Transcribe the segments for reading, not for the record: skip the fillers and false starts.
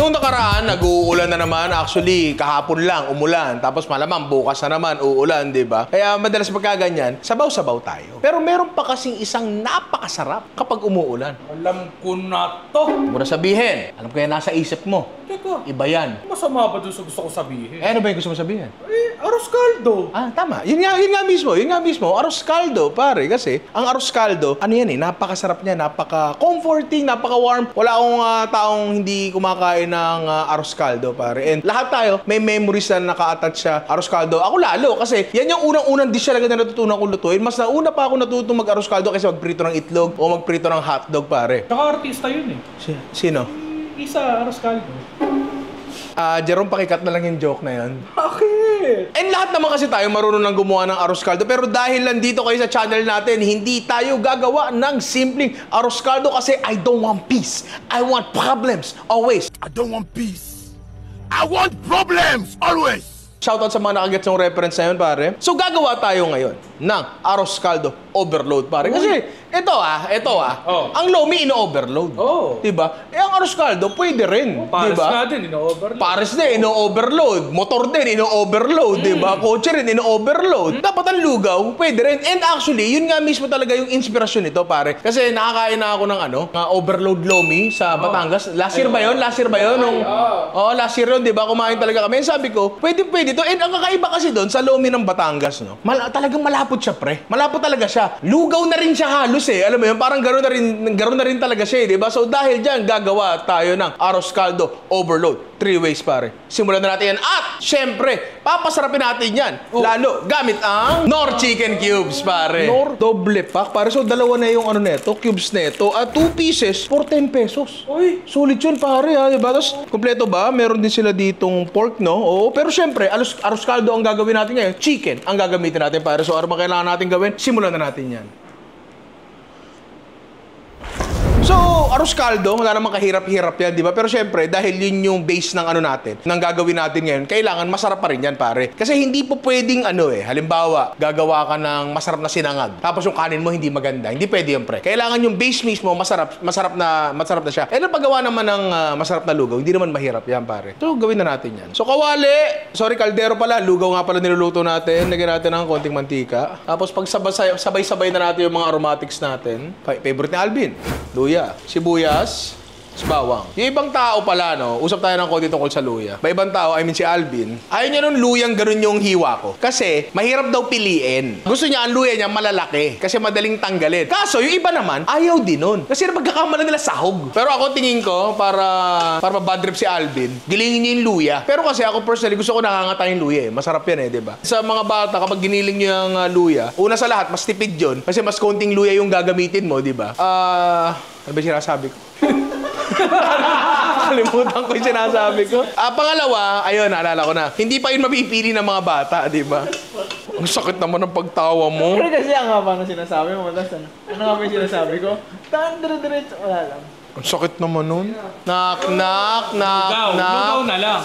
Nung nakaraan, nag-uulan na naman. Actually, kahapon lang, umulan. Tapos malamang, bukas na naman, uulan, di ba? Kaya madalas pagkaganyan, sabaw-sabaw tayo. Pero meron pa kasing isang napakasarap kapag umuulan. Alam ko na to. Mura sabihin. Alam ko yan nasa isip mo. Teka, Iba yan. masama ba doon sa gusto ko sabihin? Eh, ano ba yung gusto mo sabihin? Arroz caldo. Ah, tama. Yun nga mismo. Arroz caldo, pare. Kasi, ang arroz caldo, ano yan napakasarap niya, napaka-comforting, napaka-warm. Wala akong taong hindi kumakain ng arroz caldo, pare. And lahat tayo, may memories na naka-attach sa arroz caldo. Ako lalo, kasi yan yung unang-unang dish talaga na natutunan kong lutuin. Mas nauna pa ako natutong mag-arroz caldo kaysa magprito ng itlog o magprito ng hotdog, pare. Tsaka artista yun eh. Sino? Isa, arroz caldo. Jerome, pakikat na lang yung joke na yan. Bakit? And lahat naman kasi tayo marunong nang gumawa ng arroz caldo. Pero dahil nandito kayo sa channel natin, hindi tayo gagawa ng simpleng arroz caldo kasi I don't want peace. I want problems always. I don't want peace. I want problems always. Shoutout sa mga nakagets ng reference na yun, pare. So gagawa tayo ngayon ng arroz caldo overload, pare. Kasi ito Oh. ang lomi ino-overload. Oh. Diba? Eh, ang arroz caldo, pwede rin. Pares diba? nga din, ino-overload. Pares din, ino-overload. Motor din, ino-overload. Diba? Kotse rin, ino-overload. Dapat ang lugaw, pwede rin. And actually, yun nga mismo talaga yung inspirasyon nito, pare. Kasi nakakain na ako ng overload lomi sa Batangas. Last year ba yun? Last year yun, diba? Kumain talaga kami. Sabi ko, pwede to. And ang kakaiba kasi doon, sa lomi ng Batangas, no? Talagang malapot siya, pre. Malapot talaga siya. Lugaw na rin siya halos eh. Alam mo yun, parang gano'n na rin talaga siya eh, diba? So dahil dyan, gagawa tayo ng arroz caldo overload. 3 ways, pare. Simulan na natin yan. At, syempre, papasarapin natin yan. Lalo, gamit ang Knorr Chicken Cubes, pare. Knorr doble pack, pare. So, dalawa na yung cubes neto. At 2 pieces for 10 pesos. Uy! Sulit yun, pare, ha? Diba? Tapos, kompleto ba? Meron din sila ditong pork, no? Oo. Pero, syempre, arroz caldo ang gagawin natin ngayon. Chicken ang gagamitin natin, pare. So, ano ba kailangan natin gawin? Simulan na natin yan. So, arroz caldo, wala namang kahirap-hirap yan, di ba? Pero syempre, dahil yun yung base ng natin, ng gagawin natin ngayon, kailangan masarap pa rin yan, pare. Kasi hindi po pwedeng halimbawa, gagawa ka ng masarap na sinangag, tapos yung kanin mo hindi maganda. Hindi pwede yan, pre. Kailangan yung base mismo, masarap na siya. Eh, paggawa naman ng masarap na lugaw, hindi naman mahirap yan, pare. So, gawin na natin yan. So, kaldero pala, lugaw nga pala niluluto natin. Lagyan natin ng konting mantika. Tapos, pag sabay-sabay na natin yung mga aromatics natin. Favorite ni Alvin, luya, sibuyas, bawang. Yung ibang tao pala, no, usap tayo ng konti tungkol sa luya. May ibang tao, si Alvin, ayaw niya nung luyang ganun yung hiwa ko. Kasi, mahirap daw piliin. Gusto niya, ang luya niya malalaki. Kasi madaling tanggalin. Kaso, yung iba naman, ayaw din nun. Kasi pagkakamala nila sahog. Pero ako, tingin ko, para mabad trip si Alvin, gilingin niya yung luya. Pero kasi ako personally, gusto ko nakangata yung luya eh. Masarap yan eh, di ba? Sa mga bata, kapag giniling niyo yung luya, una sa lahat, mas tipid yun. Kasi mas konting luya yung gagamitin mo, di ba? Ano ba sinasabi ko? Kalimutan ko yung sinasabi ko. Pangalawa, ayun, naalala ko na. Hindi pa yun mapipili ng mga bata, di ba? Ang sakit naman ng pagtawa mo. Pero kasi ang haba ng sinasabi mo, ano nga ba yung sinasabi ko? Dire-diretso, wala lang. Ang sakit naman nun. Knock. Lugaw na lang.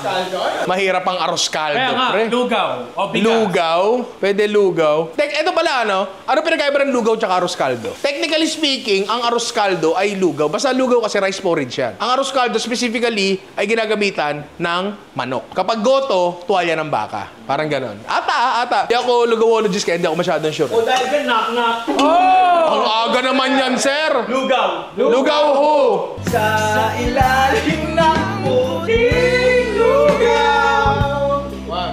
Mahirap ang arroz caldo, Kaya nga, pre. lugaw. O bigas. Lugaw? Pwede lugaw. Ito pala, ano pinagkaiba ng lugaw tsaka arroz caldo? Technically speaking, ang arroz caldo ay lugaw. Basta lugaw kasi rice porridge yan. Ang arroz caldo specifically ay ginagamitan ng manok. Kapag goto, tuwalya ng baka. Parang ganon. Ata. Hindi ako lugawologist kaya hindi ako masyadong sure. O dahil ka knock. Ang aga naman yan, sir! Lugaw. Lugaw ho! Sa ilalim ng puting lugaw. Diba?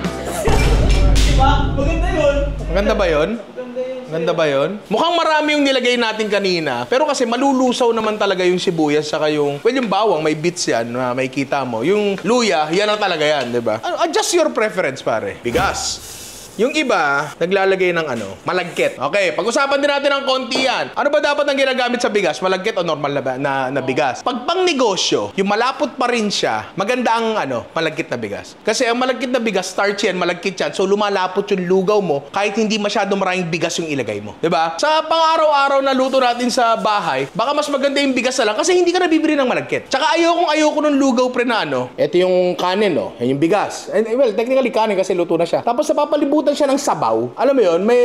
Maganda yun. Maganda ba yun? Ganda ba yun? Mukhang marami yung nilagay natin kanina. Pero kasi malulusaw naman talaga yung sibuyas saka yung bawang, may bits yan na may kita mo. Yung luya, yan ang talaga yan, di ba? Adjust your preference, pare. Bigas. Yung iba, naglalagay ng malagkit. Okay, pag-usapan din natin ng konti yan. Ano ba dapat ang ginagamit sa bigas? Malagkit o normal na bigas? Pag pang negosyo, yung malapot pa rin siya, maganda ang malagkit na bigas. Kasi ang malagkit na bigas, starch yan, malagkit yan. So lumalapot yung lugaw mo kahit hindi masyado maraming bigas yung ilagay mo. Diba? Sa pang-araw-araw na luto natin sa bahay, baka mas maganda yung bigas na lang kasi hindi ka nabibili ng malagkit. Tsaka ayoko ng lugaw pre na ito yung kanin, Yan yung bigas. And, well, technically kanin kasi luto na siya. Tapos sa papalibutan naabutan siya ng sabaw. Alam mo yun, may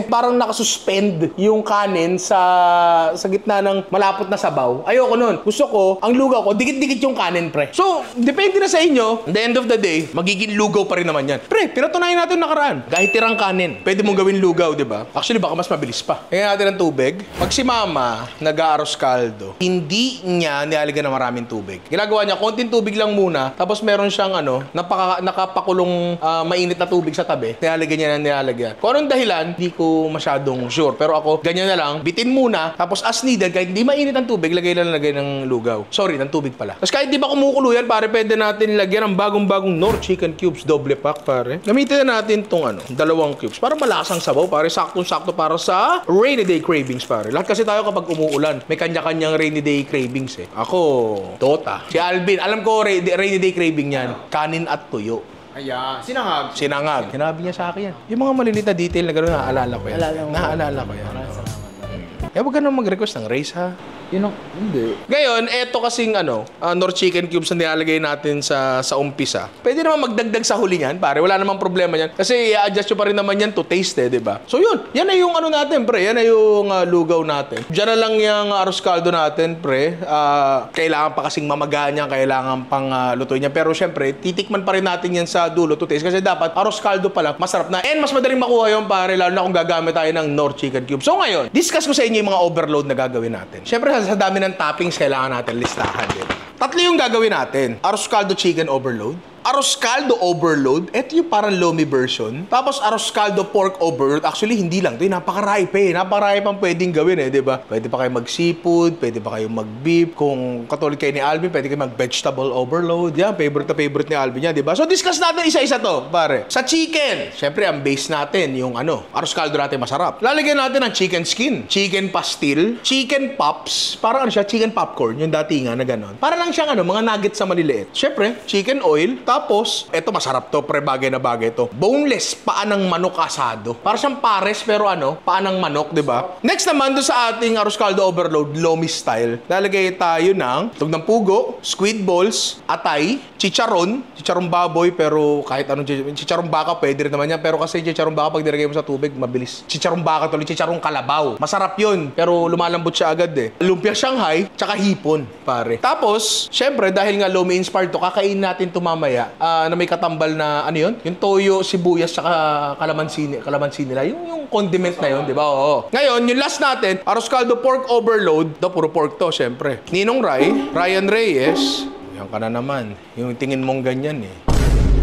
parang nakasuspend yung kanin sa gitna ng malapot na sabaw. Ayoko nun. Gusto ko, ang lugaw ko, dikit-dikit yung kanin, pre. So, depende na sa inyo. At the end of the day, magiging lugaw pa rin naman yan. Pre, pinatunayan natin yung nakaraan. Kahit tirang kanin, pwede mong gawin lugaw, di ba? Actually, baka mas mabilis pa. Kaya natin ng tubig. Pag si mama nag-aaros kaldo, hindi niya nilalagyan ng maraming tubig. Ginagawa niya, konting tubig lang muna, tapos meron siyang nakapakulong mainit na tubig sa tabi. Nilalagyan niya na nilalagyan. Kung anong dahilan, hindi ko masyadong sure. Pero ako, ganyan na lang, bitin muna, tapos as needed, kahit hindi mainit ang tubig, lagay ng lugaw. Sorry, ng tubig pala. Tapos kahit di ba kumukulo yan, pare, pwede natin lagyan ng bagong-bagong Knorr chicken cubes, double pack, pare. Gamitin na natin tong 2 cubes. Para malakas ang sabaw, pare. Saktong-sakto para sa rainy day cravings, pare. Lahat kasi tayo kapag umuulan, may kanya-kanyang rainy day cravings eh. Ako, Dota. Si Alvin, alam ko rainy day craving yan. Kanin at tuyo. Ayan. Sinangag. Sinangag. Sinabi niya sa akin yan. Yung mga maliliit na detail na gano'n, naaalala ko yan. Naaalala ko yan. Huwag ka nang mag-request ng race, ha? Yun ang, hindi. Ngayon, eto kasing Knorr chicken cubes na nilalagay natin sa umpisa. Pwede naman magdagdag sa huli niyan, pare. Wala namang problema yan. Kasi i-adjust nyo pa rin naman yan to taste di ba? So yun, yan na yung natin, pre. Yan na yung lugaw natin. Diyan na lang yung arroz caldo natin, pre. Kailangan pa kasing mamagaan yan, kailangan pang lutuin yan. Pero syempre, titikman pa rin natin yan sa dulo to taste. Kasi dapat, arroz caldo pala, masarap na. And mas madaling makuha yun, pare, lalo na kung gagamit tayo ng Knorr chicken cubes. So ngayon, discuss ko sa inyo yung mga overload na gagawin natin. Syempre, sa dami ng toppings, kailangan natin listahan din. Tatlo yung gagawin natin. Arroz caldo chicken overload, arroz caldo overload, eto yung parang lomi version. Tapos arroz caldo pork overload. Actually, hindi lang. Ito yung napakarami pa eh. Napakarami pang pwedeng gawin eh, di ba? Pwede pa kayo mag-seafood, pwede pa kayo mag-beef. Kung katulad kayo ni Alvin, pwede kayo mag-vegetable overload. Yan, favorite na favorite ni Alvin yan, di ba? So, discuss natin isa-isa to, pare. Sa chicken, syempre, ang base natin, yung arroz caldo natin masarap. Lalagyan natin ng chicken skin, chicken pastil, chicken pops, parang siya, chicken popcorn, yung datingan na gano'n. Para lang siyang mga nuggets sa maliliit. Syempre, chicken oil. Tapos, eto masarap to, pre, bagay na bagay to. Boneless, paa ng manok asado. Para siyang pares, pero paa ng manok, di ba? Next naman, doon sa ating arroz caldo overload, lomi style. Lalagay tayo ng tug ng pugo, squid balls, atay, chicharon baboy, pero kahit anong chicharon baka, pwede rin naman yan. Pero kasi chicharon baka, pag nilagay mo sa tubig, mabilis. Chicharon baka tuloy, chicharon kalabaw. Masarap yun, pero lumalambot siya agad eh. Lumpia Shanghai, tsaka hipon, pare. Tapos, syempre, dahil nga lomi inspired to, kakain natin to mamaya. Na may katambal na yun? Yung toyo, sibuyas, tsaka kalamansi nila. Yung condiment na yun, di ba? Oo. Ngayon, yung last natin, arroz caldo pork overload. Puro pork to, syempre. Ninong Rai, Ryan Reyes. Yan ka na naman. Yung tingin mong ganyan eh.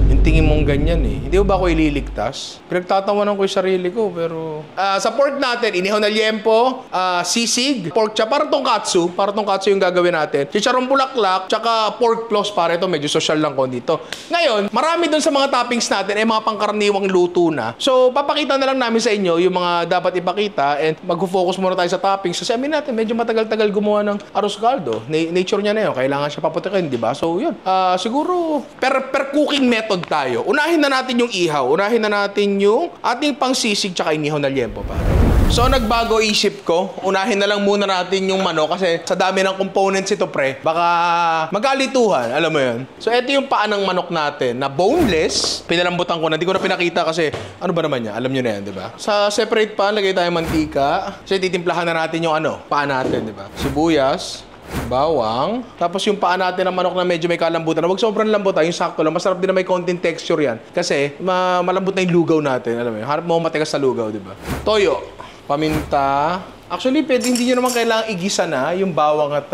Yung tingin mong ganyan eh. Hindi mo ba ako ililigtas? Pinagtatawanan ko yung sarili ko, pero... sa pork natin, inihaw na liempo, sisig, pork chop, parang tongkatsu. Parang tongkatsu yung gagawin natin. Chicharong bulaklak, tsaka pork floss, para ito, medyo social lang ko dito. Ngayon, marami dun sa mga toppings natin ay mga pangkaraniwang luto na. So, papakita na lang namin sa inyo yung mga dapat ipakita and mag-focus muna tayo sa toppings. Kasi amin natin, medyo matagal-tagal gumawa ng arroz caldo. Nature niya na yun. Kailangan siya paputikin, di ba? So, yun. Siguro, per cooking method tayo. Unahin na natin yung ihaw. Unahin na natin yung ating pangsisig tsaka inihaw na liempo, pare. So, nagbago isip ko. Unahin na lang muna natin yung manok kasi sa dami ng components ito, pre, baka magkalituhan. Alam mo yun? So, ito yung paa ng manok natin na boneless. Pinalambutan ko na. Hindi ko na pinakita kasi ano ba naman niya? Alam nyo na yan, di ba? Sa separate pan, lagay tayo mantika. So, titimplahan na natin yung paa natin, di ba? Sibuyas, bawang. Tapos yung paa natin ng manok na medyo may kalambutan. Huwag sobrang lambutan, yung sakto lang. Masarap din na may konting texture yan. Kasi malambot na yung lugaw natin. Alam mo yun? Harap mo matigas sa lugaw, di ba? Toyo, paminta. Actually, hindi nyo naman kailangang igisa na yung bawang at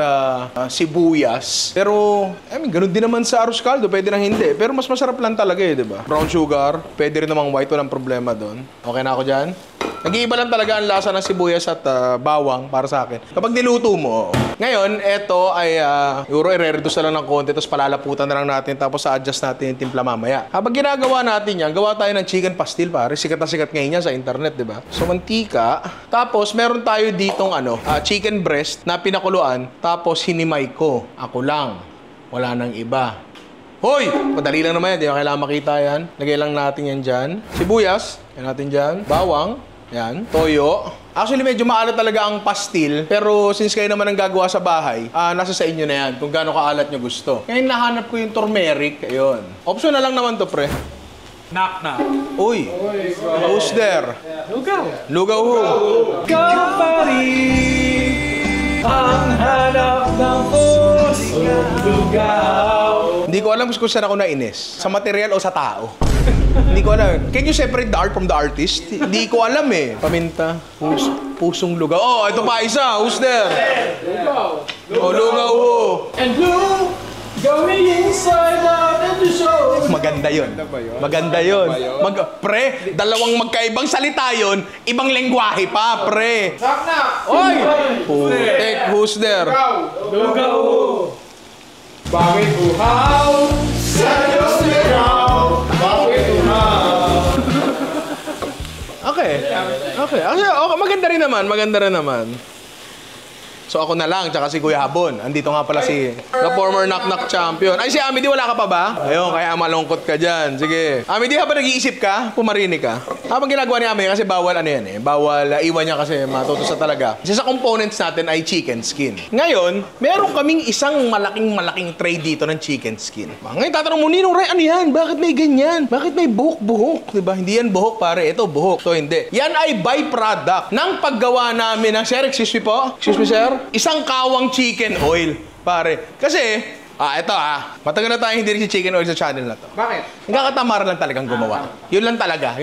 sibuyas. Pero, ganun din naman sa arroz caldo. Pwede nang hindi. Pero mas masarap lang talaga eh, di ba? Brown sugar. Pwede rin namang white. Walang problema doon. Okay na ako dyan? Nag-iiba lang talaga ang lasa ng sibuyas at bawang para sa akin. Kapag niluto mo. Ngayon, eto ay i-reduce na lang ng konti tapos palalaputan na lang natin tapos adjust natin yung timpla mamaya. Habang ginagawa natin yan, gawa tayo ng chicken pastil, pare. Sikat na sikat ngayon yan sa internet, di ba? So, mantika. Tapos, meron tayo ditong chicken breast na pinakuluan. Tapos, hinimay ko. Ako lang. Wala nang iba. Hoy! Madali lang naman yan. Di ba kailangan makita yan? Lagay lang natin yan dyan. Sibuyas. Yan natin dyan. Bawang. Yan. Toyo. Actually, medyo maalat talaga ang pastil. Pero since kayo naman ang gagawa sa bahay, nasa sa inyo na yan kung gaano kaalat nyo gusto. Ngayon, nahanap ko yung turmeric. Ayun. Option na lang naman to, pre. Knock na. Uy, who's there? Lugaw. Lugaw who? Kapari ang hanap ng pusong lugaw. Hindi ko alam kung saan ako nainis. Sa material o sa tao. Hindi ko alam. Can you separate the art from the artist? Hindi ko alam eh. Paminta, pusong lugaw. Oh, ito pa isa. Who's there? Lugaw. Oh, lugaw who? And blue, going inside out of the show. Maganda yun. Maganda yun. Pre, dalawang magkaibang salita yun, ibang lengguwahe pa, pre. Oy! Putek, who's there? Lugaw. Bakit buhaw? Sa'yo sigaw. Bakit buhaw? Okay. Okay. Okay. Maganda rin naman. Maganda rin naman. So ako na lang, tsaka si Kuya Habon. Andito nga pala si the former knock-knock champion. Ay, si Amity, wala ka pa ba? Ayun, kaya malungkot ka dyan. Sige. Amity, habang nag-iisip ka, pumarinig ka. Habang ginagawa ni Amity, kasi bawal ano yan eh. Bawal iwan niya kasi matutusa talaga. Isa sa components natin ay chicken skin. Ngayon, meron kaming isang malaking tray dito ng chicken skin. Ngayon, tatanong mo, Ninong Ray, ano yan? Bakit may ganyan? Bakit may buhok-buhok? Diba? Hindi yan buhok, pare. Ito, buhok. So, hindi. Yan ay byproduct ng paggawa namin ng, sir, excuse me po? Excuse me, sir? Isang kawang chicken oil, pare. Kasi, ito matagal na tayo hindi rin si chicken oil sa channel na to. Bakit? Nagkakatamara lang talagang gumawa. Yun lang talaga.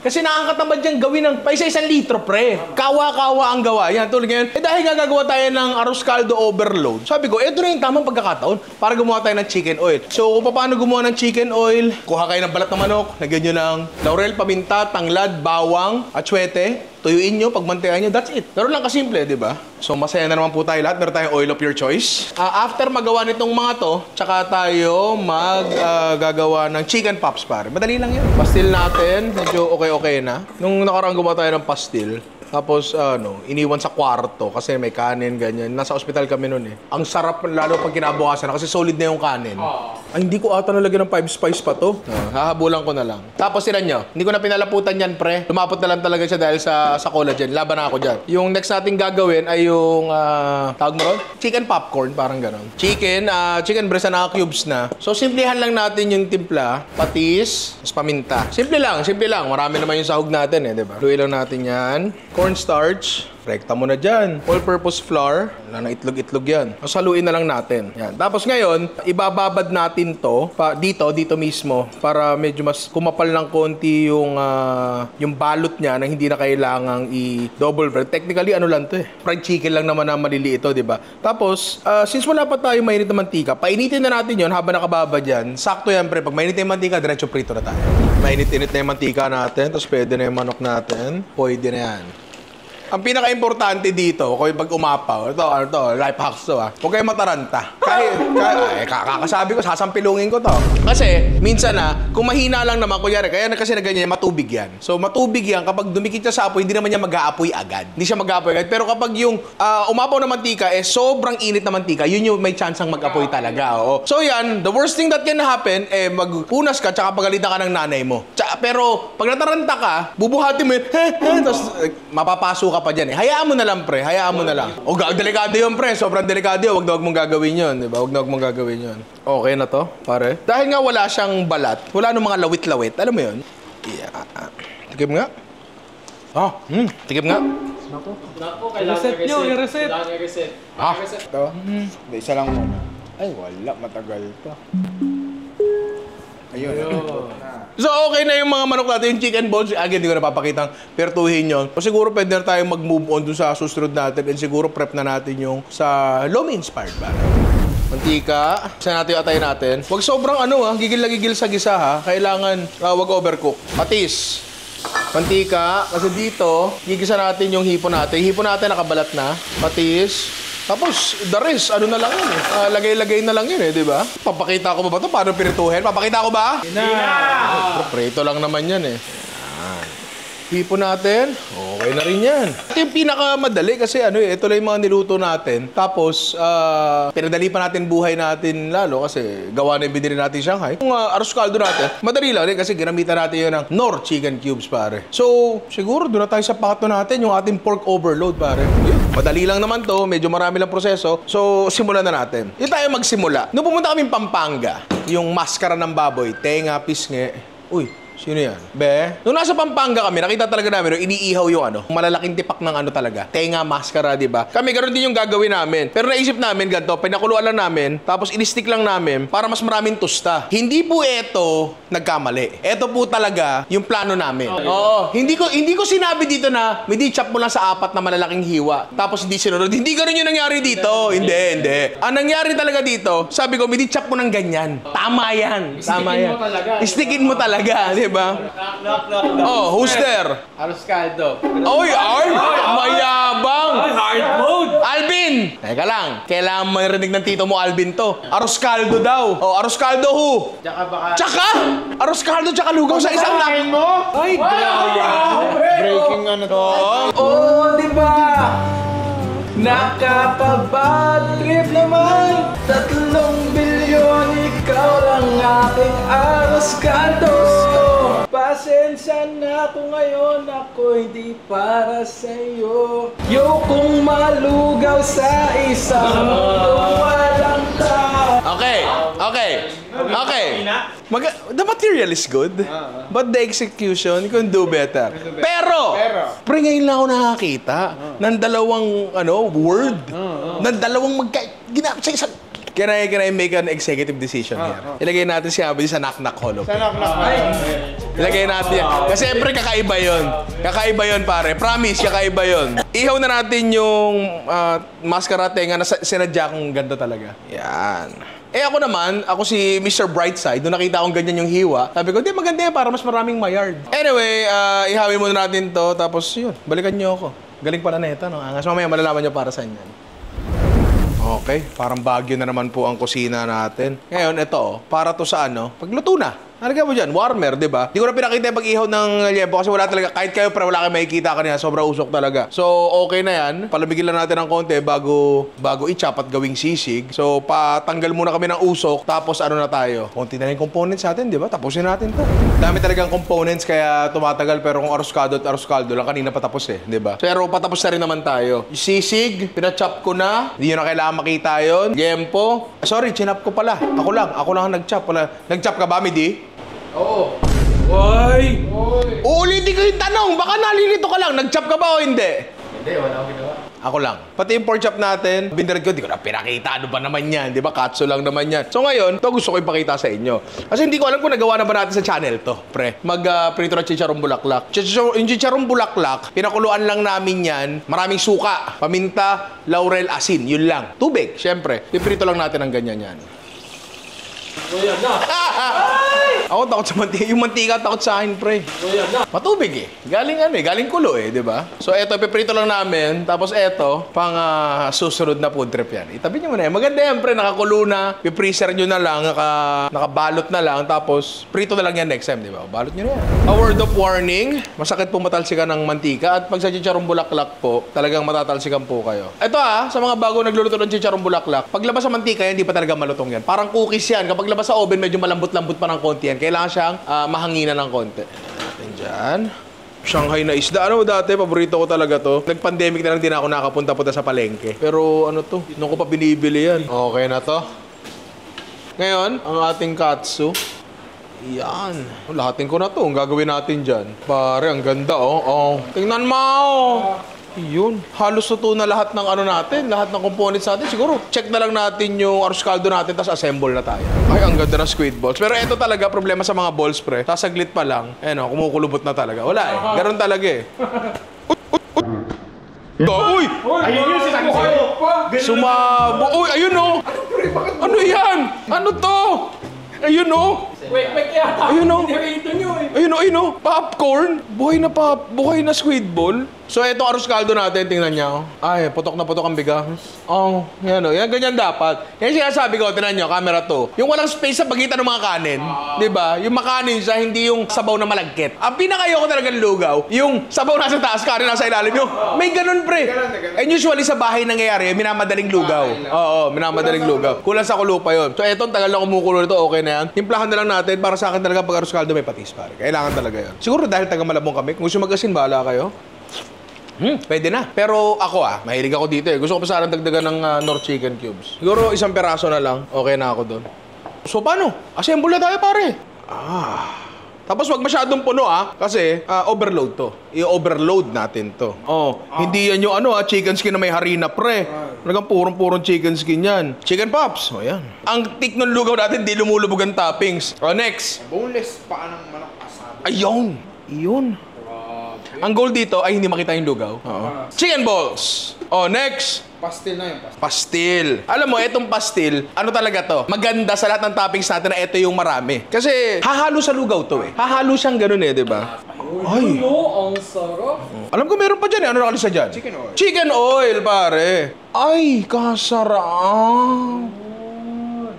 Kasi nakakatamad diyang gawin ng pa isa-isang litro, pre. Kawa-kawa ang gawa. Yan, tulad ngayon. Dahil gagawa tayo ng arroz caldo overload, sabi ko, ito na yung tamang pagkakataon para gumawa tayo ng chicken oil. So, kung paano gumawa ng chicken oil, kuha kayo ng balat ng manok, lagyan nyo ng laurel, paminta, tanglad, bawang, atsuete, tuyuin nyo, pagmantayan nyo, that's it. Pero lang kasimple, di ba? So, masaya na naman po tayo lahat. Meron tayong oil of your choice. After magawa nitong mga to, tsaka tayo gagawa ng chicken pops, pare. Madali lang yan. Pastil natin, medyo okay na. Nung nakaraan gumawa tayo ng pastil, tapos, iniwan sa kwarto kasi may kanin, ganyan. Nasa ospital kami noon eh. Ang sarap lalo pag kinabukasan na kasi solid na yung kanin. Ay, hindi ko ata nalagyan ng 5 spice pa to. Hahabulan ko na lang. Tapos sila nyo, hindi ko na pinalaputan yan, pre. Lumapot na lang talaga siya dahil sa collagen. Laban na ako dyan. Yung next natin gagawin ay yung, tawag mo ron? Chicken popcorn, parang gano'n. Chicken breast na cubes na. So, simplihan lang natin yung timpla, patis, paminta. Simple lang. Marami naman yung sahog natin eh, di ba? Luwi lang natin yan. Cornstarch, rekta mo na dyan. All-purpose flour, wala na itlog-itlog yan. Saluin na lang natin. Yan. Tapos ngayon, ibababad natin to dito mismo para medyo mas kumapal ng konti yung balot niya na hindi na kailangang i-double bread. Technically, ano lang to eh. Fried chicken lang naman na maliliit ito, di ba? Tapos, since wala pa tayo mainit na mantika, painitin na natin yon habang nakababad yan. Sakto yan, pre. Pag mainit na yung mantika, diretso prito na tayo. Mainit-init na yung mantika natin, tapos pwede na yung manok natin. Pwede na yan. Ang pinaka-importante dito, kung pag umapaw, ito, life hacks to huwag kayong mataranta. Kakasabi ko, sasampilungin ko to. Kasi, minsan kung mahina lang naman, kunyari, kaya kasi na ganyan, matubig yan. So, matubig yan, kapag dumikit siya sa apoy, hindi naman niya mag-aapoy agad. Hindi siya mag-aapoy agad. Pero kapag yung umapaw na mantika, sobrang init na mantika, yun yung may chance ang mag-apoy talaga. Oo. So, yan, the worst thing that can happen, magpunas ka, tsaka pagalitan ka ng nanay mo. Pero, pag nataranta ka, bubuhati mo yun, tapos mapapaso ka pa dyan eh. Hayaan mo na lang, pre. Hayaan mo na lang. O, delikado yun, pre. Sobrang delikado yun. Huwag mong gagawin yun. Diba? Huwag mong gagawin yun. Okay na to, pare. Dahil nga wala siyang balat, wala nung mga lawit-lawit. Alam mo yun? Yeah. Tikim nga. Tikim nga. Naku, kailangan i-reset. Ito? Isa lang muna. Ay, wala. Matagal pa. Ayun. So, okay na yung mga manok natin, yung chicken bones. Again, hindi ko napapakitang pertuhin yun. O siguro pwede na tayong mag-move on dun sa susunod natin and siguro prep na natin yung sa Lomi-inspired ba? Mantika. Isa natin yung atay natin. Huwag sobrang gigil na gigil sa gisa ha. Kailangan, wag overcook. Patis. Mantika. Kasi dito, gigisa natin yung hipon natin. Hipon natin nakabalat na. Patis. Tapos, the rest, na lang yun eh. Lagay-lagay na lang yun eh, di ba? Papakita ko ba ito? Paano pirituhin? Papakita ko ba? Prito lang naman yan eh. Hipon natin. Okay na rin yan. Ito yung pinakamadali kasi ito lang yung mga niluto natin. Tapos, pinadali pa natin buhay natin lalo kasi gawa na yung binili natin Shanghai. Yung arroz caldo natin, madali lang rin kasi ginamitan natin yun ng Knorr chicken cubes, pare. So, siguro doon na tayo sa pato natin yung ating pork overload, pare. Yun. Madali lang naman to, medyo marami lang proseso. So, simulan na natin. Yun tayo magsimula. Nung pumunta kaming Pampanga, yung maskara ng baboy, tenga, pisngi. Uy, Sino yan? Be? Nung nasa Pampanga kami, nakita talaga namin, no, iniihaw yung malalaking tipak ng talaga. Tenga, maskara, di ba? Kami, ganoon din yung gagawin namin. Pero naisip namin, ganito, pinakuluan lang namin, tapos in-stick lang namin para mas maraming tusta. Hindi po ito nagkamali. Ito po talaga yung plano namin. Oo. Hindi ko sinabi dito na, hindi chop mo lang sa 4 na malalaking hiwa, tapos hindi sinunod. Hindi ganoon yung nangyari dito. Hindi. Ang nangyari talaga dito, sabi ko, hindi chop mo ng ganyan. Tama yan. Tama yan. Istickin mo talaga, di ba? Knock. Oh, who's there? Arroz caldo. Oy, Art! Mayabang! Hard mode! Alvin! Teka lang, kailangan marinig ng tito mo, Alvin, to. Arroz caldo daw. Oh, arroz caldo who? Tsaka baka... Tsaka? Arroz caldo tsaka lugaw sa isang lang. mo? Ay, grabe! Breaking ano to. Oh, di ba? Nakapabad trip naman 3 bilyon, ikaw lang aking aros kaldo. Pasensya na ako ngayon, ako hindi para sa'yo. Yokong malugaw sa isang mundo walang tao. Okay. The material is good, but the execution can do better. Pero, pre, ngayon lang ako nakakita ng dalawang, word, ng dalawang sa isang... Can I make an executive decision here? Ilagay natin si Abby sa knock-knock hollow. Sa knock-knock. Ilagay natin yan. Kasi siyempre kakaiba yun. Kakaiba yun, pare. Promise, kakaiba yun. Ihaw na natin yung maskara tenga na sinadya kong ganda talaga. Yan. Ako naman, ako si Mr. Brightside. Nung nakita kong ganyan yung hiwa, sabi ko, di maganda yan para mas maraming mayard. Anyway, ihawin muna natin to. Tapos yun, balikan nyo ako. Galing pala na ito, no? Angas mamaya malalaman nyo para saan yan. Okay, parang Baguio na naman po ang kusina natin. Ngayon, ito para to sa pagluto na. Nalagyan mo dyan, warmer, di ba? Di ko na pinakita yung pag-ihaw ng liempo kasi wala talaga, kahit kayo pero wala kayo makikita kanina, sobrang usok talaga. So, okay na yan. Palamigin lang natin ng konti bago i-chop at gawing sisig. So, patanggal muna kami ng usok, tapos na tayo? Konti na yung components natin, di ba? Tapusin natin to. Dami talagang components kaya tumatagal, pero kung arroz caldo lang, kanina patapos di ba? Pero patapos na rin naman tayo. Yung sisig, pinachop ko na. Hindi nyo na kailangan makita yun. Liempo. Sorry, chinap ko pala. Ako lang ang nag-chop. Nag-chop ka ba, Midi? Oo. Oy! Uulitin ko yung tanong, baka nalilito ka lang, nag-chop ka ba o hindi? Hindi, wala akong ginawa. Ako lang. Pati yung pork chop natin, bindirad ko, di ko na pinakita, ano ba naman yan, di ba? Katso lang naman yan. So ngayon, ito gusto ko ipakita sa inyo. Kasi hindi ko alam kung nagawa na ba natin sa channel to, pre. Prito na chicharong bulaklak. Yung chicharong bulaklak, pinakuluan lang namin yan, maraming suka, paminta, laurel, asin, yun lang. Tubig, syempre. Piprito lang natin ang ganyan yan. Ayan na! Ako takot sa mantika. Yung mantika takot sa akin, pre. Ayan na! Matubig galing kulo di ba? So eto, piprito lang namin. Tapos eto, pang susunod na food trip yan. Itabi nyo muna yan. Maganda yan, pre. Nakakulo na. Pipreaser nyo na lang. Nakabalot na lang. Tapos, prito na lang yan next time, di ba? Balot nyo na yan. A word of warning. Masakit po matalsikan ng mantika. At pag sa chicharong bulaklak po, talagang matatalsikan po kayo. Ito sa mga bago nagluluto ng chicharong bulaklak, paglabas sa mantika yan, hindi pa talaga malutong yan. Parang cookies yan. Kapag labas sa oven, medyo malambot-lambot pa ng konti yan. Kailangan siyang mahanginan ng konti. Natin dyan. Shanghai na isda. Dati, paborito ko talaga to. Nag-pandemic na lang din ako nakapunta-punta sa palengke. Pero to? Nung ko pa binibili yan. Okay na to. Ngayon, ang ating katsu. Yan. Lahatin ko na to. Ang gagawin natin dyan. Pare, ang ganda Tingnan mo! Yun. Halos luto na lahat ng natin, lahat ng components natin. Siguro, check na lang natin yung arroz caldo natin, tapos assemble na tayo. Ay, ang ganda ng squid balls. Pero ito talaga, problema sa mga balls, pre. Sasaglit pa lang. Kumukulubot na talaga. Wala Ganon talaga Uy! Ayun yung sinabi sa'yo. Sumabo. Uy, ayun Ano yan? Ano to? Ayun Wait, yata. Ayun Ito nyo Ayun popcorn. Buhay na squid ball. So, itong arroz caldo natin, tingnan niyo. Ay, putok na putok ang bigas. Yan yan ganyan dapat. Yan sinasabi ko, tingnan niyo, camera to. Yung walang space sa pagitan ng mga kanin. Diba? Yung makanin siya, hindi yung sabaw na malagkit. Ang pinakayoko talagang lugaw, yung sabaw nasa taas, kanin nasa ilalim. Yung may ganun, pre. And usually sa bahay nangyayari, minamadaling lugaw. Oo, minamadaling lugaw. Kulang sa kulo pa yun. So, etong tagal na kumukulo nito, okay na yan. Timplahan na lang natin. Para sa akin talaga pag arroz caldo may patis, pare. Kailangan talaga yun. Siguro dahil taga Malabong kami, kung gusto mag-asin, bahala kayo. Pwede na. Pero ako mahilig ako dito Gusto ko pa sana dagdagan ng Nor chicken cubes. Siguro isang peraso na lang. Okay na ako doon. So paano? Assemble na tayo, pare. Tapos wag masyadong puno kasi overload to. I-overload natin to. Hindi yan yung chicken skin na may harina pre. Talagang purong chicken skin yan. Chicken pops. O yan. Ang tik ng lugaw natin, di lumulubog ang toppings. Next. Boneless paa ng manok asado. Ayun. Iyon. Ang goal dito ay hindi makita yung lugaw. Chicken balls. Next. Pastil na yun. Pastil. Alam mo, itong pastil, ano talaga to? Maganda sa lahat ng toppings natin na ito yung marami. Kasi hahalo sa lugaw to Hahalo siyang ganun di ba? Ay. Ang sarap. Alam ko meron pa dyan Ano nakalisa dyan? Chicken oil. Chicken oil, pare. Ay, kasarap.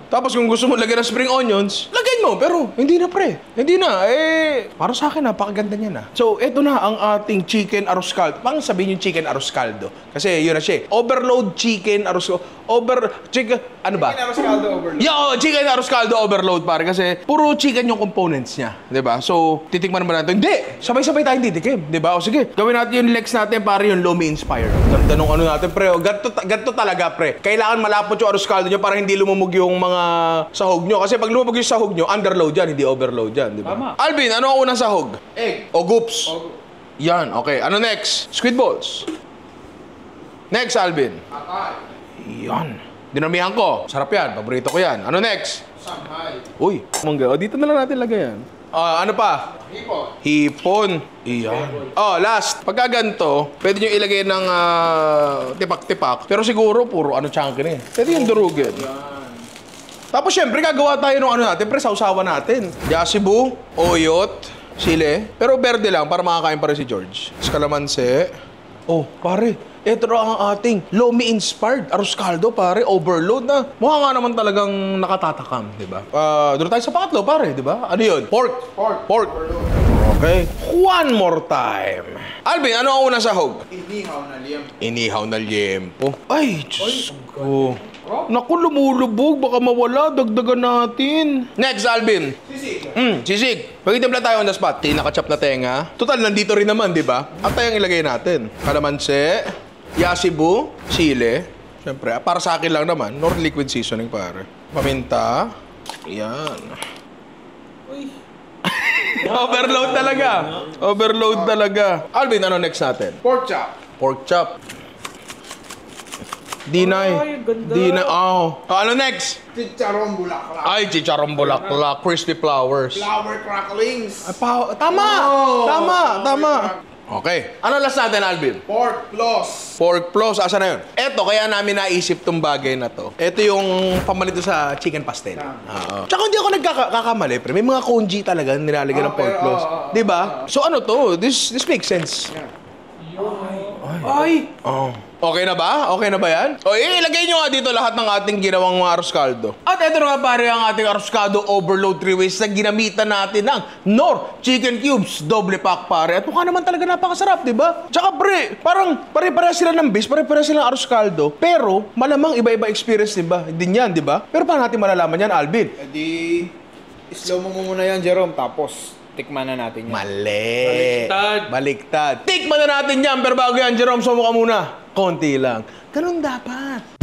Tapos kung gusto mo lagyan ng spring onions, lagyan mo. Pero hindi na pre. Hindi na. Para sa akin, napakaganda niya na. So, eto na ang ating chicken arroz caldo. Pang sabihin yung chicken arroz caldo. Kasi yun na siya. Overload chicken arroz chicken, ano ba? Chicken arroz caldo overload. Chicken arroz caldo overload, pare. Kasi puro chicken yung components niya. Diba? So, titikman naman natin. Hindi! Sabay-sabay tayong titikim. Diba? O sige, gawin natin yung legs natin para yung Lomi inspired. Ganda nung natin, pre. Ganto talaga, pre. Kailangan malapot yung arroz caldo nyo para hindi lumumog yung mga sahog nyo. Kasi pag lumubog yung sahog nyo, underload yan, hindi overload yan, di ba? Tama. Alvin, ano ang unang sahog? Egg. O goops? Yan, okay. Ano next? Squid balls. Next, Alvin. Atay. Yan. Dinamihan ko. Sarap yan. Paborito ko yan. Ano next? Shanghai. Uy, mangga. Dito na lang natin lagay yan. Ano pa? Hipon. Hipon. Iyan. Last. Pagka ganito, pwede nyo ilagay ng tipak-tipak. Pero siguro, puro chunky na Pwede yung durugin. Tapos syempre, gagawa tayo ng natin, pre, sausawan natin. Yasibu, oyot, sile. Pero berde lang, para makakain pa rin si George. Kalamansi. Pare, ito na ang ating Lomi inspired arroz caldo, pare. Overload na. Mukha nga naman talagang nakatatakam, di ba? Doon tayo sa pangatlo, pare, di ba? Ano yun? Pork. Okay. One more time. Alvin, ano ang unang sahog? Inihaw na liempo. Inihaw na liempo. Ay, Diyos ko. Naku, lumulubog. Baka mawala. Dagdagan natin. Next, Alvin. Sisig. Sisig. Pagkitimpla tayo on the spot. Tinakachap na tenga. Total, nandito rin naman, di ba? At tayong ilagay natin. Kalamansi, yasibu, sile. Siyempre, para sa akin lang naman, nor liquid seasoning, pare. Paminta. Yan. Overload talaga. Overload talaga. Alvin, ano next natin? Pork chop. Pork chop. Dinay. Dinay. Ano next? Chicharon bulaklak. Ay, chicharong bulaklak. Crispy flowers. Flour cracklings. Tama! Tama! Okay. Ano last natin, Alvin? Pork floss. Pork floss. Asa na yun? Eto, kaya namin naisip tong bagay na to. Ito yung pamalito sa chicken pastel. Tsaka hindi ako nagkakamali, pre. May mga congee talaga nilalagyan ng pork floss. Diba? So ano to? This makes sense. Ay! Okay na ba? Okay na ba yan? Ilagay nyo nga dito lahat ng ating ginawang mga arroz caldo. At ito nga pare ang ating arroz caldo overload 3 ways na ginamitan natin ng Knorr Chicken Cubes Doble Pack, pare. At mukha naman talaga napakasarap, di ba? Tsaka pre, parang pare-pareha sila ng base, pare-pareha sila ng arroz caldo. Pero malamang iba-iba experience, di ba? Din yan, di ba? Pero paano natin malalaman yan, Alvin? Slow mo muna yan, Jerome. Tapos, tikman na natin yan. Mali. Baliktad. Tikman na natin yan. Pero bago yan, Jerome, sumo ka muna. Konti lang. Ganun dapat.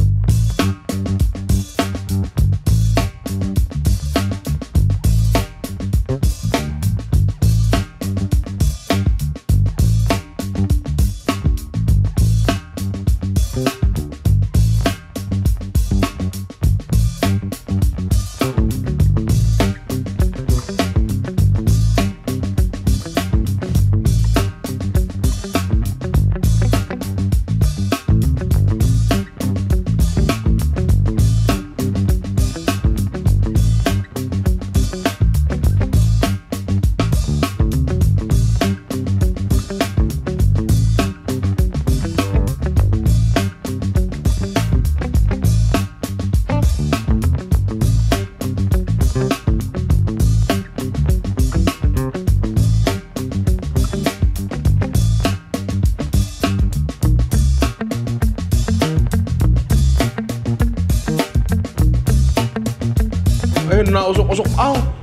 Ayun, nausok-usok.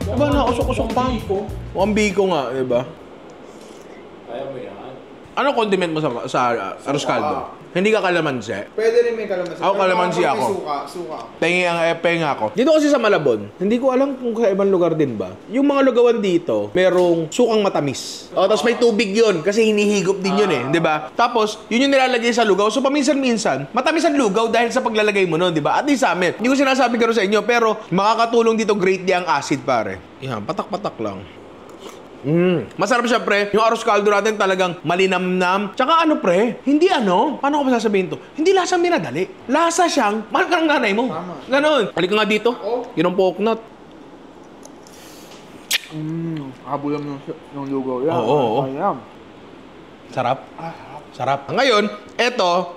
Diba nausok-usok pa? Mukhang biko nga, diba? Kaya mo yan. Ano condiment mo sa arroz caldo? Hindi ka kalamansi? Pwede rin may kalamansi. Ako, kalamansi Pero ako. Suka ako. Penga ako. Dito kasi sa Malabon, hindi ko alam kung sa ibang lugar din ba. Yung mga lugawan dito, merong sukang matamis. O, tapos may tubig yun kasi hinihigop din yun eh, di ba? Tapos, yun yung nilalagay sa lugaw. So, paminsan-minsan, matamis ang lugaw dahil sa paglalagay mo nun, di ba? At least sa amin. Hindi ko sinasabi gano'n sa inyo, pero makakatulong dito greatly ang acid, pare. Yan, patak-patak lang. Masarap siya, pre. Yung arroz caldo natin talagang malinamnam. Tsaka ano, pre? Hindi ano? Paano ko masasabihin to? Hindi lasang minadali. Lasa siyang, mahal ka ng nanay mo. Tama. Ganon. Halika nga dito. Oh. Yun ang coconut. Kabulam ng lugaw yan. Oo. Ayam. Sarap. Sarap. Ngayon, eto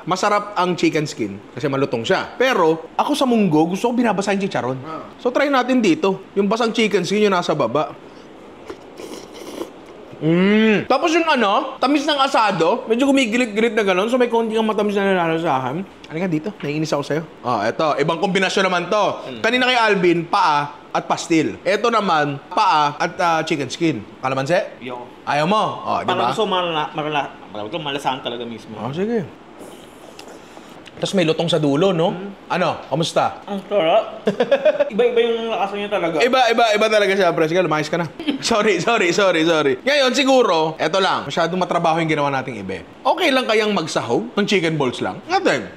masarap ang chicken skin kasi malutong siya. Pero, ako sa munggo, gusto ko binabasa yung chicharon. So, try natin dito. Yung basang chicken skin yung nasa baba. Tapos yung tamis ng asado, medyo gumigilit-gilit na gano'n, so may konti kang matamis na nalalasahan. Halika dito, naiinis ako sa'yo. Eto, ibang kombinasyon naman to. Kanina kay Alvin, paa at pastil. Eto naman, paa at chicken skin. Kalamansi? Yo. Ayaw mo? Di Parang ba? gusto malasahan talaga mismo. Sige. Tapos may lutong sa dulo, no? Ano? Kamusta? Ang sarap. Iba-iba yung lakasan niya talaga. Iba talaga siya, pre. Sige, lumayas ka na. Sorry. Ngayon, siguro, eto lang. Masyadong matrabaho yung ginawa nating ibe. Okay lang kayang magsahog ng chicken balls lang? Natin.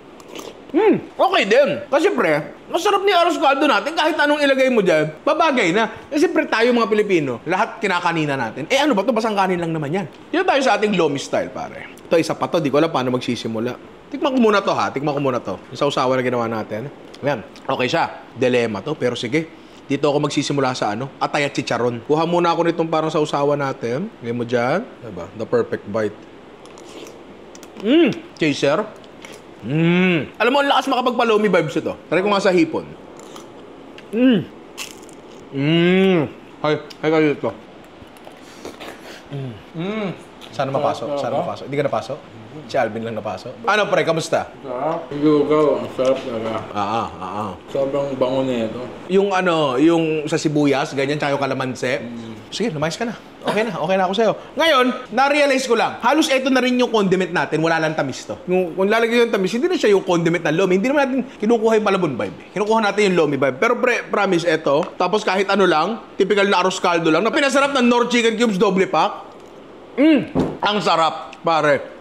Okay din. Kasi pre, masarap ni arroz caldo natin. Kahit anong ilagay mo dyan, babagay na. Kasi pre, tayo mga Pilipino, lahat kinakanina natin. Ano ba to? Basang kanin lang naman yan. Yan tayo sa ating lomi style, pare. Ito, isa pa to. Di ko alam paano magsisimula. Tikman ko muna to, ha? Yung sausawa na ginawa natin. Ayan. Okay siya. Dilema to. Pero sige, dito ako magsisimula sa atay at chicharon. Kuha muna ako nitong parang sausawa natin. Lagay mo dyan. Diba? The perfect bite. Chaser. Alam mo, ang lakas makapagpalomi vibes ito. Try ko nga sa hipon. Hay kayo dito. Sana mapasok. Hindi ka napasok? Si Alvin lang napasok. Ano pre, kamusta? Sarap. Lugaw, ang sarap talaga. Sobrang bango na ito. Yung yung sa sibuyas, ganyan, tsaka yung kalamansi. Sige, lumayas ka na. Okay na ako sa'yo. Ngayon, na-realize ko lang, halos ito na rin yung condiment natin, wala lang tamis to. Kung lalagay yung tamis, hindi na siya yung condiment ng lomi. Hindi naman natin kinukuha yung Malabon vibe. Kinukuha natin yung lomi vibe. Pero pre, promise, ito. Tapos kahit ano lang, typical na arroz caldo lang, na pinasarap ng Knorr Chicken Cubes double pack. Ang sarap, pare.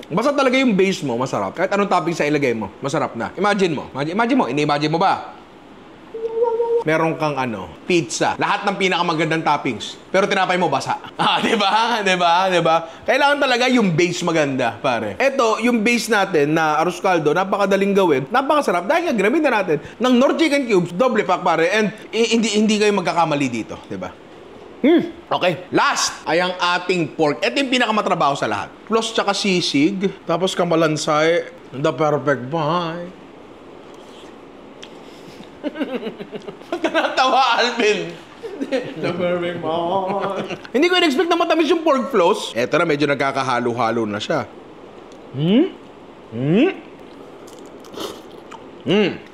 Basta talaga yung base mo, masarap. Kahit anong topping sa ilagay mo, masarap na. Imagine mo, ini-imagine mo ba? Meron kang pizza. Lahat ng pinakamagandang toppings. Pero tinapay mo basa. Di ba? Kailangan talaga yung base maganda, pare. Ito, yung base natin na arroz caldo, napakadaling gawin. Napakasarap dahil nga ginamit na natin ng Knorr Chicken Cubes, double pack, pare. And hindi kayo magkakamali dito, di ba? Okay, last ay ang ating pork. Ito yung pinakamatrabaho sa lahat. Plus tsaka sisig, tapos kamalansay, the perfect bite. Ba't ka natawa, Alvin? The perfect bite. Hindi ko in-expect na matamis yung pork floss. Eto na, medyo nagkakahalo-halo na siya.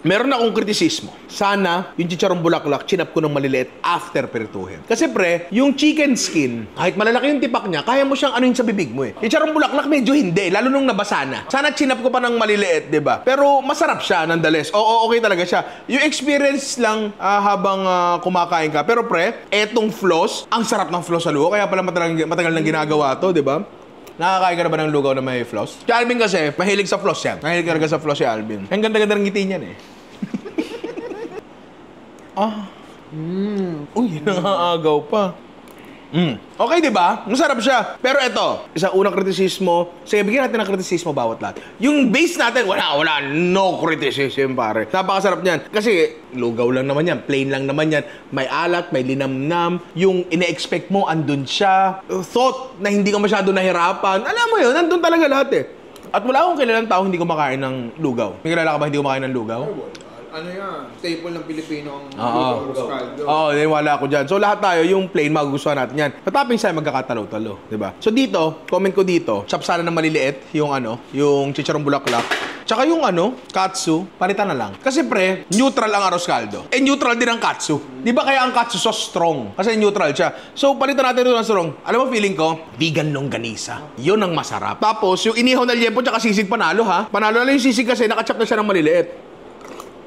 Meron akong kritisismo. Sana, yung chicharong bulaklak, chinap ko ng maliliit after perituhin. Kasi pre, yung chicken skin, kahit malalaki yung tipak niya, kaya mo siyang anuin sa bibig mo eh. Chicharong bulaklak, medyo hindi, lalo nung nabasa na. Sana chinap ko pa ng maliliit, di ba? Pero masarap siya, nonetheless. Okay talaga siya. Yung experience lang habang kumakain ka. Pero pre, etong floss, ang sarap ng floss sa luho. Kaya pala matagal nang ginagawa to, di ba? Nakakain ka na ba ng lugaw na may floss? Si Alvin kasi, mahilig sa floss yan. Mahilig talaga sa floss si Alvin. Ang ganda-ganda ng ngiti niyan eh. Uy, nangaagaw pa. Okay, di ba? Masarap siya. Pero ito, isang unang kritisismo. Sige, bigyan natin ng kritisismo bawat lahat. Yung base natin, wala. No criticism, pare. Napakasarap niyan. Kasi, lugaw lang naman yan. Plain lang naman yan. May alat, may linamnam. Yung ine-expect mo, andun siya. Thought na hindi ka masyado nahirapan. Alam mo yun, andun talaga lahat eh. At wala akong kilalang tao hindi kumakain ng lugaw. May kilala ka ba hindi kumakain ng lugaw? Ano yan? Staple ng Pilipino ang Oo. arroz caldo. Wala ako dyan. So, lahat tayo, yung plain, magugustuhan natin yan. Patapping sa'yo, magkakatalo-talo. Diba? So, dito, comment ko dito, chop sana ng maliliit, yung yung chicharong bulaklak. Tsaka yung katsu, palitan na lang. Kasi pre, neutral ang arroz caldo. Neutral din ang katsu. Di ba kaya ang katsu so strong? Kasi neutral siya. So, palitan natin ito ng strong. Alam mo, feeling ko, vegan longganisa. Yun ang masarap. Tapos, yung inihaw na liempo tsaka sisig panalo ha. Panalo na yung sisig kasi nakachap na siya ng maliliit.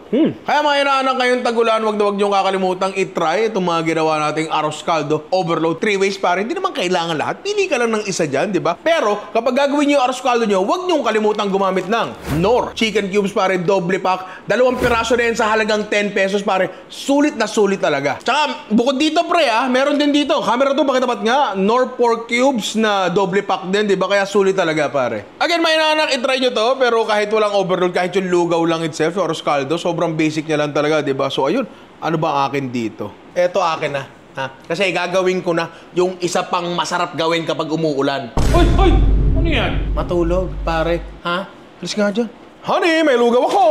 Kaya mga inaanak kayong tagulan, wag na wag niyong kakalimutang i-try itong mga ginawa nating arroz caldo overload 3 ways pare. Hindi naman kailangan lahat. Pili ka lang ng isa dyan, di ba? Pero kapag gagawin niyo yung arroz caldo niyo, wag niyong kalimutang gumamit ng Knorr chicken cubes pare, doble pack, 2 piraso na yan sa halagang 10 pesos pare. Sulit na sulit talaga. Tsaka bukod dito pre meron din dito. Camera to, bakit nga? Knorr pork cubes na doble pack din, di ba? Kaya sulit talaga pare. Again mga inaanak, i-try niyo to, pero kahit walang overload, kahit yung lugaw lang itself, arroz caldo, sobrang basic niya lang talaga, di ba? So, ayun. Ano ba ang akin dito? Eto akin na. Ha? Kasi gagawin ko na yung isa pang masarap gawin kapag umuulan. Hoy! Ano yan? Matulog, pare. Ha? Alis nga dyan. Honey, may lugaw ako.